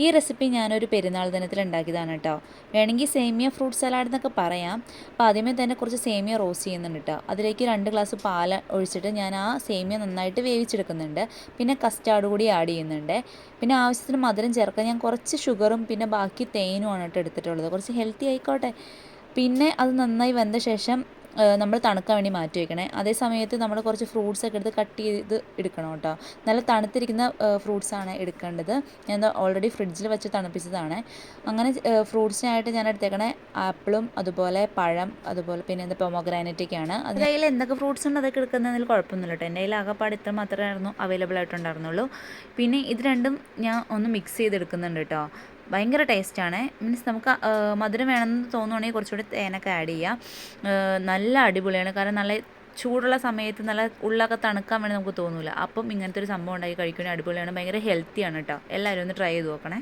ഈ റെസിപ്പി ഞാനൊരു പെരുന്നാൾ ദിനത്തിൽ ഉണ്ടാക്കിയതാണ് കേട്ടോ. വേണമെങ്കിൽ സേമിയ ഫ്രൂട്ട് സലാഡ് എന്നൊക്കെ പറയാം. അപ്പോൾ ആദ്യമേ തന്നെ കുറച്ച് സേമിയ റോസ്റ്റ് ചെയ്യുന്നുണ്ട് കേട്ടോ. അതിലേക്ക് 2 ഗ്ലാസ് പാൽ ഒഴിച്ചിട്ട് ഞാൻ ആ സേമിയ നന്നായിട്ട് വേവിച്ചെടുക്കുന്നുണ്ട്. പിന്നെ കസ്റ്റാർഡ് കൂടി ആഡ് ചെയ്യുന്നുണ്ട്. പിന്നെ ആവശ്യത്തിന് മധുരം ചേർക്കാൻ ഞാൻ കുറച്ച് ഷുഗറും പിന്നെ ബാക്കി തേനുമാണ് കേട്ടോ എടുത്തിട്ടുള്ളത്. കുറച്ച് ഹെൽത്തി ആയിക്കോട്ടെ. പിന്നെ അത് നന്നായി വെന്ത ശേഷം നമ്മൾ തണുക്കാൻ വേണ്ടി മാറ്റി വയ്ക്കണേ. അതേ സമയത്ത് നമ്മൾ കുറച്ച് ഫ്രൂട്ട്സ് ഒക്കെ എടുത്ത് കട്ട് ചെയ്ത് എടുക്കണം കേട്ടോ. നല്ല തണുത്തിരിക്കുന്ന ഫ്രൂട്ട്സാണ് എടുക്കേണ്ടത്. ഞാൻ ഓൾറെഡി ഫ്രിഡ്ജിൽ വെച്ച് തണുപ്പിച്ചതാണ്. അങ്ങനെ ഫ്രൂട്ട്സിനായിട്ട് ഞാൻ എടുത്തേക്കണേ ആപ്പിളും അതുപോലെ പഴം അതുപോലെ പിന്നെ എന്താ പൊമോഗ്രാനൈറ്റൊക്കെയാണ്. അതിൻ്റെ കയ്യിൽ എന്തൊക്കെ ഫ്രൂട്ട്സ് ഉണ്ട് അതൊക്കെ എടുക്കുന്നതിൽ കുഴപ്പമൊന്നുമില്ല കേട്ടോ. എൻ്റെ കയ്യിൽ ആകെപ്പാട് ഇത്ര മാത്രമായിരുന്നു അവൈലബിൾ ആയിട്ടുണ്ടായിരുന്നുള്ളൂ. പിന്നെ ഇത് രണ്ടും ഞാൻ ഒന്ന് മിക്സ് ചെയ്തെടുക്കുന്നുണ്ട് കേട്ടോ. ഭയങ്കര ടേസ്റ്റാണ്. മീൻസ് നമുക്ക് മധുരം വേണമെന്ന് തോന്നുവാണെങ്കിൽ കുറച്ചുകൂടി തേനൊക്കെ ആഡ് ചെയ്യാം. നല്ല അടിപൊളിയാണ്. കാരണം നല്ല ചൂടുള്ള സമയത്ത് നല്ല ഉള്ളൊക്കെ തണുക്കാൻ വേണ്ടി നമുക്ക് തോന്നില്ല. അപ്പം ഇങ്ങനത്തെ ഒരു സംഭവം ഉണ്ടാക്കി കഴിക്കുകയാണെങ്കിൽ അടിപൊളിയാണ്. ഭയങ്കര ഹെൽത്തിയാണ് കേട്ടോ. എല്ലാവരും ഒന്ന് ട്രൈ ചെയ്ത് നോക്കണേ.